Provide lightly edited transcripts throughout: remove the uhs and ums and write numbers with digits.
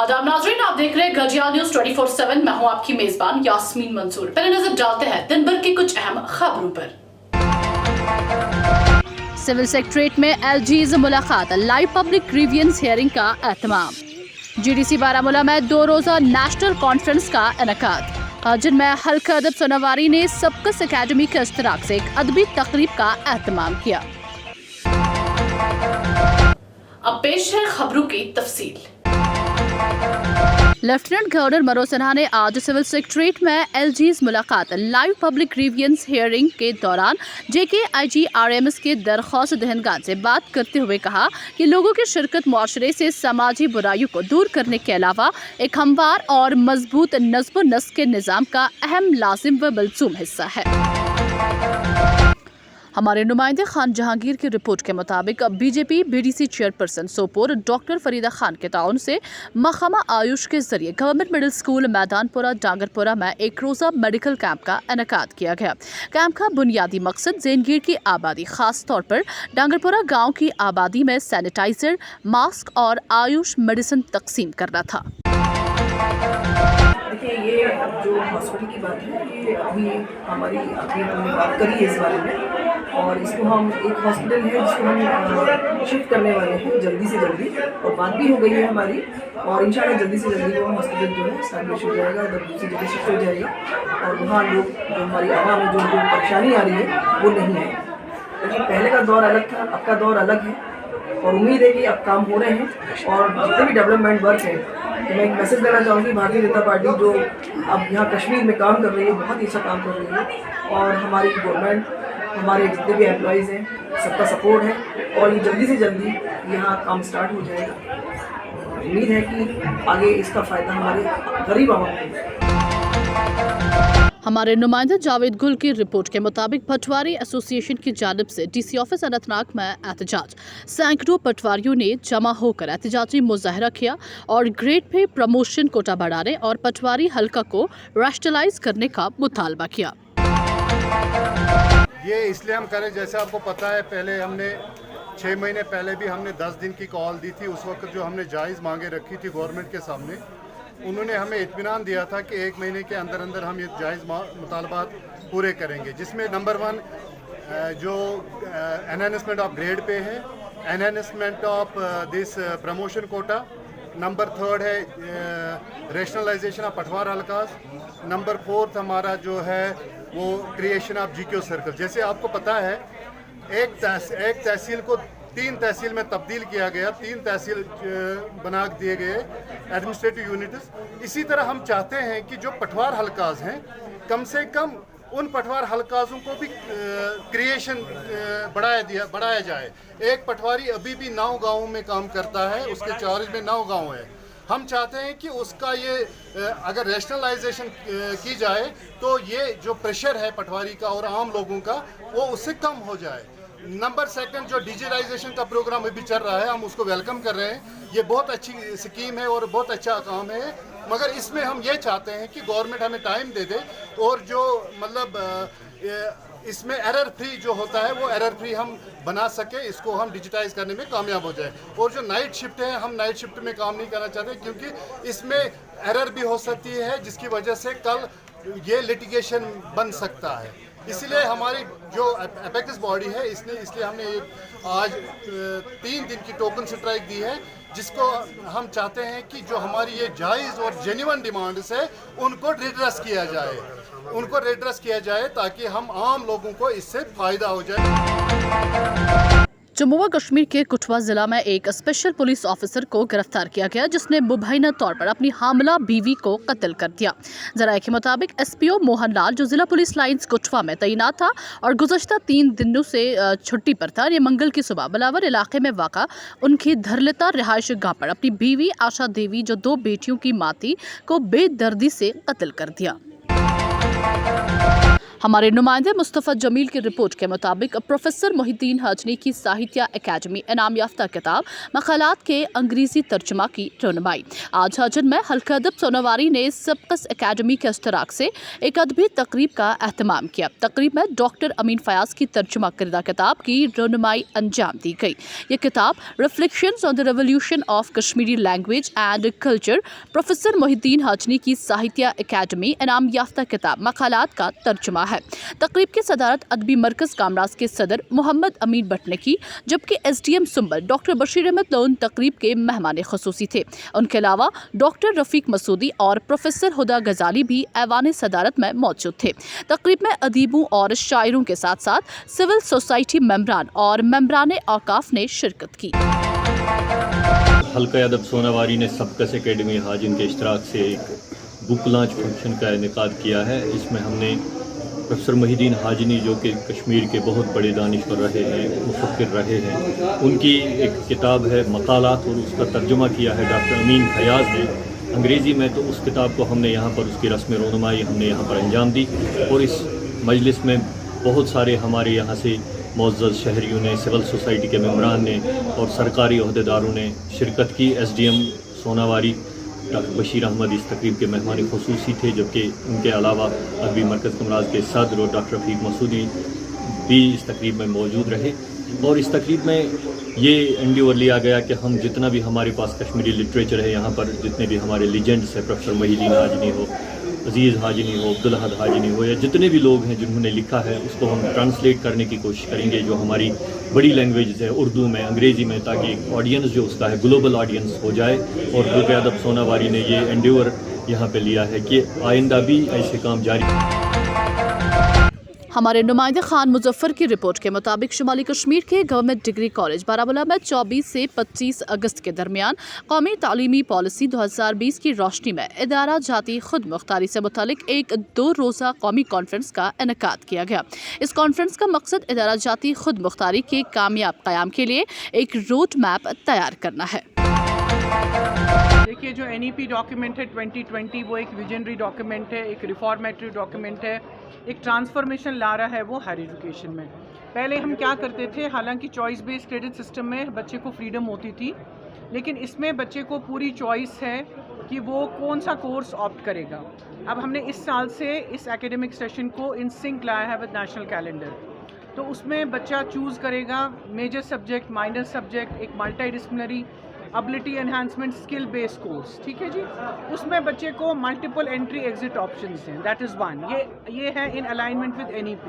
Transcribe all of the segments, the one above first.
आदाब नाज़रीन, आप देख रहे हैं गजिया न्यूज 24/7। मैं हूं आपकी मेजबान यास्मीन मंसूर। पहले नजर डालते हैं दिन भर की कुछ अहम खबरों पर। सिविल सेक्रेटरीट में एलजीज मुलाकात, लाइव पब्लिक ग्रीवियंस हियरिंग का एहतमाम। जीडीसी बारामूला में 2 रोजा नेशनल कॉन्फ्रेंस का इनेकाद, जिनमें हल्का अदब सोनावारी ने सबकस अकेडमी के इश्तिराक से एक अदबी तकरीब का एहतमाम किया। अब पेश है खबरों की तफसील। लेफ्टिनेंट गवर्नर मनोज सिन्हा ने आज सिविल सेक्रेटरीट में एलजीज मुलाकात, लाइव पब्लिक ग्रीवियंस हियरिंग के दौरान JKIGRMS के दरख्वास्त दहनगान से बात करते हुए कहा कि लोगों की शिरकत मुआशरे से समाजी बुराइयों को दूर करने के अलावा एक हमवार और मजबूत नज़्म व नस्क के निज़ाम का अहम लाजिम व मलज़ूम हिस्सा है। हमारे नुमाइंदे खान जहांगीर की रिपोर्ट के मुताबिक BJP BDC chairperson Sopore doctor Farida Khan के ताउन से महकमा आयुष के जरिए गवर्नमेंट मिडिल स्कूल मैदानपुरा डांगरपुरा में एक रोज़ा मेडिकल कैंप का इनेकाद किया गया। कैंप का बुनियादी मकसद ज़ेनगीर की आबादी, खास तौर पर डांगरपुरा गाँव की आबादी में सैनिटाइजर, मास्क और आयुष मेडिसिन तकसीम करना था। देखिए, ये जो हॉस्पिटल की बात है, ये अभी हमने बात करी है इस बारे में, और इसको हम एक हॉस्पिटल है जिसको हम शिफ्ट करने वाले हैं जल्दी से जल्दी, और बात भी हो गई है हमारी, और इंशाल्लाह जल्दी से जल्दी वो हॉस्पिटल जो है स्टैब्लिश हो जाएगा, उधर दूसरी जगह शिफ्ट हो जाएगा, और वहाँ लोग जो हमारी आवाम में जो परेशानी आ रही है वो नहीं है। लेकिन पहले का दौर अलग था, अब का दौर अलग है, और उम्मीद है कि अब काम हो रहे हैं, और जितने भी डेवलपमेंट वर्क है, तो मैं एक मैसेज देना चाहूँगी, भारतीय जनता पार्टी जो अब यहाँ कश्मीर में काम कर रही है, बहुत ही अच्छा काम कर रही है, और हमारी गवर्नमेंट, हमारे जितने भी एम्प्लॉइज़ हैं, सबका सपोर्ट है, और ये जल्दी से जल्दी यहाँ काम स्टार्ट हो जाएगा। उम्मीद है कि आगे इसका फ़ायदा हमारे गरीब आवाम को। हमारे नुमाइंदा जावेद गुल की रिपोर्ट के मुताबिक पटवारी एसोसिएशन की जानिब से DC ऑफिस अनंतनाग में एहतजाज, सैकड़ों पटवारियों ने जमा होकर एहतजाजी मुजाहरा किया और ग्रेड पे प्रमोशन कोटा बढ़ाने और पटवारी हल्का को रैशनलाइज करने का मुतालबा किया। ये इसलिए हम करें, जैसे आपको पता है, पहले हमने 6 महीने पहले भी हमने 10 दिन की कॉल दी थी। उस वक्त जो हमने जायज़ मांगे रखी थी गवर्नमेंट के सामने, उन्होंने हमें इत्मीनान दिया था कि 1 महीने के अंदर अंदर हम ये जायज़ मुतालबात पूरे करेंगे, जिसमें नंबर 1 जो एनहांसमेंट ऑफ ग्रेड पे है, enhancement of this promotion quota, number 3 है रैशनलाइजेशन ऑफ पटवार हल्कास, नंबर 4 हमारा जो है वो क्रिएशन ऑफ GQ सर्कल। जैसे आपको पता है, एक तहसील को 3 तहसील में तब्दील किया गया, 3 तहसील बना दिए गए एडमिनिस्ट्रेटिव यूनिट्स। इसी तरह हम चाहते हैं कि जो पटवार हल्काज हैं, कम से कम उन पटवार हल्काजों को भी क्रिएशन बढ़ाया जाए। एक पटवारी अभी भी 9 गाँवों में काम करता है, उसके चार्ज में 9 गाँव है। हम चाहते हैं कि उसका ये अगर रैशनलाइजेशन की जाए तो ये जो प्रेशर है पटवारी का और आम लोगों का, वो उससे कम हो जाए। नंबर 2 जो डिजिटाइजेशन का प्रोग्राम अभी चल रहा है, हम उसको वेलकम कर रहे हैं। ये बहुत अच्छी स्कीम है और बहुत अच्छा काम है, मगर इसमें हम ये चाहते हैं कि गवर्नमेंट हमें टाइम दे दे, और जो मतलब इसमें एरर फ्री जो होता है वो एरर फ्री हम बना सके, इसको हम डिजिटाइज करने में कामयाब हो जाए। और जो नाइट शिफ्ट है, हम नाइट शिफ्ट में काम नहीं करना चाहते, क्योंकि इसमें एरर भी हो सकती है, जिसकी वजह से कल ये लिटिगेशन बन सकता है। इसलिए हमारी जो एपेक्स बॉडी है, इसलिए हमने आज 3 दिन की टोकन स्ट्राइक दी है, जिसको हम चाहते हैं कि जो हमारी ये जायज़ और जेन्युइन डिमांड्स है, उनको रिड्रेस किया जाए ताकि हम आम लोगों को इससे फ़ायदा हो जाए। जम्मू व कश्मीर के कठुआ जिला में एक स्पेशल पुलिस ऑफिसर को गिरफ्तार किया गया, जिसने मुबैना तौर पर अपनी हामला बीवी को कत्ल कर दिया। जराये के मुताबिक SPO मोहन लाल, जो जिला पुलिस लाइन्स कठुआ में तैनात था और गुज़श्ता 3 दिनों से छुट्टी पर था, ये मंगल की सुबह बलावर इलाके में वाक़ा उनकी धरलता रिहाइश गाह पर अपनी बीवी आशा देवी, जो 2 बेटियों की माँ थी, को बेदर्दी से कत्ल कर दिया। हमारे नुमाइंदे मुस्तफ़ा जमील की रिपोर्ट के मुताबिक प्रोफेसर मोहिद्दीन हाजनी की साहित्य अकेडमी इनाम याफ्ता किताब मकालात के अंग्रेजी तर्जुमा की रौनमाई। आज हजन में हल्का अदब सोनावारी ने सबकस अकेडमी के इश्तराक से एक अदबी तकरीब का एहतमाम किया। तकरीब में डॉक्टर अमीन फयाज की तर्जुमा करदा किताब की रौनमाई अंजाम दी गई। ये किताब reflections on the revolution of Kashmiri language and culture professor Mohiuddin Hajini की साहित्य अकेडमी इनाम याफ्ता किताब मकालात का तर्जुमा है। तकरीब की सदारत अदबी मरकज कामराज के सदर मोहम्मद अमीन भट्ट ने की, जबकि SDM सुंबल डॉक्टर बशीर अहमद लोन तकरीब के मेहमान खुसूसी थे। उनके अलावा डॉक्टर रफीक मसूदी और प्रोफेसर हुदा गजाली भी ऐवान सदारत में मौजूद थे। तकरीब में अदीबों और शायरों के साथ साथ सिविल सोसाइटी मेंबरान और मेंबरान औकाफ ने शिरकत की। हल्का अदब सोनावारी ने सबकस अकेडमी हाजिन के इश्तराक से एक बुक लॉन्च फंक्शन का इनेकाद किया है। इसमें हमने प्रोफेसर मोहिद्दीन हाजनी जो कि कश्मीर के बहुत बड़े दानिश्वर रहे हैं, मुफक्किर रहे हैं, उनकी एक किताब है मकालात और उसका तर्जुमा किया है डॉक्टर अमीन फयाज ने अंग्रेज़ी में। तो उस किताब को हमने यहाँ पर उसकी रस्म रोनुमाई हमने यहाँ पर अंजाम दी और इस मजलिस में बहुत सारे हमारे यहाँ से मुअज़्ज़ज़ शहरियों ने, सिविल सोसाइटी के मेम्बरान ने और सरकारी अहदेदारों ने शिरकत की। SDM सोनावारी डॉक्टर बशीर अहमद इस तकरीब के मेहमान खुसूसी थे, जबकि उनके अलावा अदबी मरकज़ कमराज के सदर और डॉक्टर रफीक मसूदी भी इस तकरीब में मौजूद रहे। और इस तकरीब में ये एंडेवर लिया गया कि हम जितना भी हमारे पास कश्मीरी लिटरेचर है, यहाँ पर जितने भी हमारे लीजेंड्स हैं, प्रोफेसर मोहिद्दीन हाजनी हो, अजीज़ हाजनी हो, अब्दुल अहद हाजनी हो, या जितने भी लोग हैं जिन्होंने लिखा है, उसको हम ट्रांसलेट करने की कोशिश करेंगे जो हमारी बड़ी लैंग्वेज है, उर्दू में, अंग्रेज़ी में, ताकि ऑडियंस जो उसका है ग्लोबल ऑडियंस हो जाए। और हल्का अदब सोनावारी ने ये एंडेवर यहाँ पे लिया है कि आइंदा भी ऐसे काम जारी। हमारे नुमाइंदे खान मुजफ्फर की रिपोर्ट के मुताबिक शुमाली कश्मीर के गवर्नमेंट डिग्री कॉलेज बारामूला में 24 से 25 अगस्त के दरमियान कौमी तालीमी पॉलिसी 2020 की रोशनी में इदारा जाती खुद मुख्तारी से मुतालिक एक 2 रोज़ा कौमी कॉन्फ्रेंस का इनेकाद किया गया। इस कॉन्फ्रेंस का मकसद इदारा जाती खुद मुख्तारी के कामयाब क़याम के लिए एक रोड मैप तैयार करना है। देखिए, जो NEP डॉक्यूमेंट है 2020 वो एक विजनरी डॉक्यूमेंट है, एक रिफॉर्मेटरी डॉक्यूमेंट है, एक ट्रांसफॉर्मेशन ला रहा है वो हायर एजुकेशन में। पहले हम क्या करते थे, हालांकि चॉइस बेस्ड क्रेडिट सिस्टम में बच्चे को फ्रीडम होती थी, लेकिन इसमें बच्चे को पूरी चॉइस है कि वो कौन सा कोर्स ऑप्ट करेगा। अब हमने इस साल से इस एकेडमिक सेशन को इन सिंक लाया है विद नेशनल कैलेंडर। तो उसमें बच्चा चूज़ करेगा मेजर सब्जेक्ट, माइनर सब्जेक्ट, एक multi disciplinary ability enhancement skill based course, ठीक है जी। उसमें बच्चे को मल्टीपल एंट्री एग्जिट ऑप्शंस हैं, दैट इज़ वन। ये है इन अलाइनमेंट विद NEP।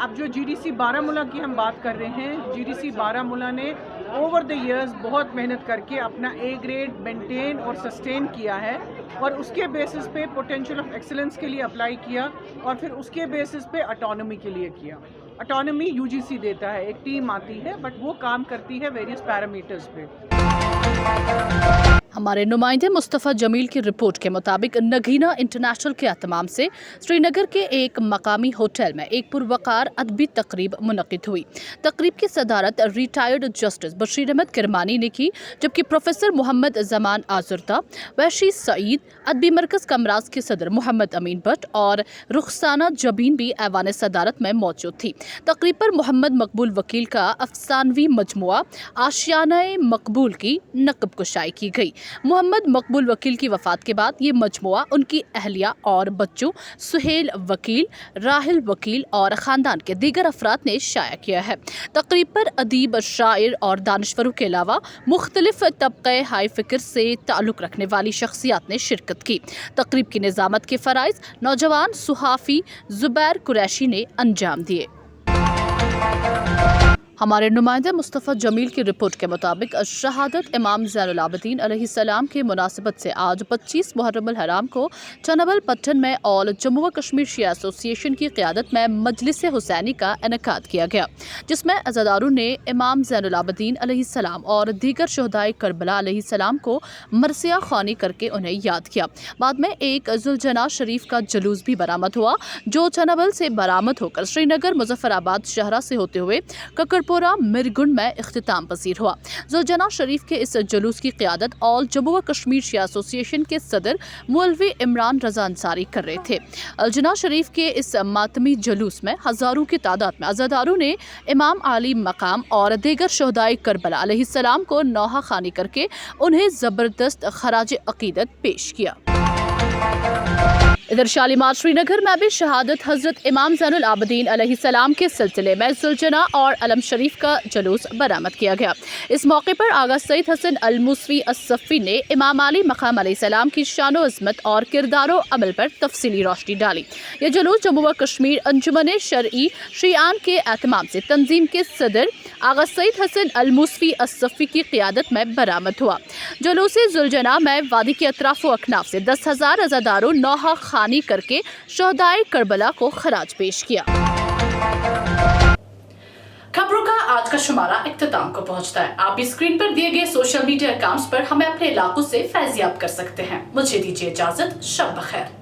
अब जो GDC बारामूला की हम बात कर रहे हैं, GDC बारामूला ने ओवर द इयर्स बहुत मेहनत करके अपना A ग्रेड मेंटेन और सस्टेन किया है और उसके बेसिस पे पोटेंशियल ऑफ एक्सीलेंस के लिए अप्लाई किया और फिर उसके बेसिस पे ऑटोनॉमी के लिए किया। ऑटोनॉमी UGC देता है, एक टीम आती है, बट वो काम करती है वेरियस पैरामीटर्स पे। हमारे नुमाइंदे मुस्तफ़ा जमील की रिपोर्ट के मुताबिक नगीना इंटरनेशनल के एहतमाम से श्रीनगर के एक मकामी होटल में एक पुरवकार अदबी तकरीब मुनक़िद हुई। तकरीब की सदारत रिटायर्ड जस्टिस बशीर अहमद किरमानी ने की, जबकि प्रोफेसर मोहम्मद ज़मान आज़ुर्दा, वैशी सईद, अदबी मरकज़ कमराज के सदर मोहम्मद अमीन भट्ट और रुखसाना जबीन भी ऐवान सदारत में मौजूद थी। तकरीब पर मोहम्मद मकबूल वकील का अफसानवी मजमुआ आशियाना मकबूल की नक़ब कुशाई की गई। मोहम्मद मकबूल वकील की वफ़ात के बाद ये मजमुआ उनकी अहलिया और बच्चों सुहेल वकील, राहिल वकील और ख़ानदान के दीगर अफराद ने शाया किया है। तकरीब पर अदीब, शायर और दानिश्वरों के अलावा मुख्तलिफ तबक़े हाई फ़िक्र से ताल्लुक़ रखने वाली शख्सियात ने शिरकत की। तकरीब की निज़ामत के फ़राइज़ नौजवान सुहाफ़ी ज़ुबैर कुरैशी ने अंजाम दिए। हमारे नुमाइंदे मुस्तफ़ा जमील की रिपोर्ट के मुताबिक शहादत इमाम ज़ैनुल आबिदीन अलैहिस्सलाम के मुनासिबत से आज 25 मुहर्रम हराम को चनबल पट्टन में ऑल जम्मू व कश्मीर शिया एसोसिएशन की क़यादत में मजलिस हुसैनी का इनेकाद किया गया, जिसमें अज़ादारों ने इमाम ज़ैनुल आबिदीन अलैहिस्सलाम और दीगर शहदाए करबला अलैहिस्सलाम को मरसिया ख़्वानी करके उन्हें याद किया। बाद में एक ज़ुलजना शरीफ का जुलूस भी बरामद हुआ, जो चनबल से बरामद होकर श्रीनगर, मुजफ्फराबाद शहरा से होते हुए ककरपुर पीरपोरा मिरगुंड में इख्तिताम पसीर हुआ। जुलजना शरीफ के इस जुलूस की क़ियादत ऑल जम्मू व कश्मीर शिया एसोसिएशन के सदर मौलवी इमरान रजा अंसारी कर रहे थे। अलजना शरीफ के इस मातमी जुलूस में हज़ारों की तादाद में अज़ादारों ने इमाम आली मकाम और दीगर शहदाए करबला अलैहिस्सलाम को नौहा खानी करके उन्हें ज़बरदस्त खराज अक़ीदत पेश किया। इधर शालीमार श्रीनगर में भी शहादत हज़रत इमाम ज़ैनुल आबिदीन अलैहिस्सलाम के सिलसिले में जुलजना और अलम शरीफ का जुलूस बरामद किया गया। इस मौके पर आगा सईद हसन अल मूसवी अस्सफ़ी ने इमाम अली मकाम अलैहिस्सलाम की शानो अज़मत और किरदारो अमल पर तफसीली रोशनी डाली। ये जुलूस जम्मू व कश्मीर अंजुमन शरई शियान के एहतमाम से तंजीम के सदर आगा सईद हसन अल मूसवी अस्सफ़ी की क़ियादत में बरामद हुआ। जुलूस जुलजना में वादी के अतराफ़ व अकनाफ से 10,000 अज़ादारों नौहा खानी करके शहदाए करबला को खराज पेश किया। खबरों का आज का शुमारा इख्तिताम को पहुंचता है। आप भी स्क्रीन पर दिए गए सोशल मीडिया अकाउंट्स पर हमें अपने इलाकों से फैज़याब कर सकते हैं। मुझे दीजिए इजाजत। शब बखैर।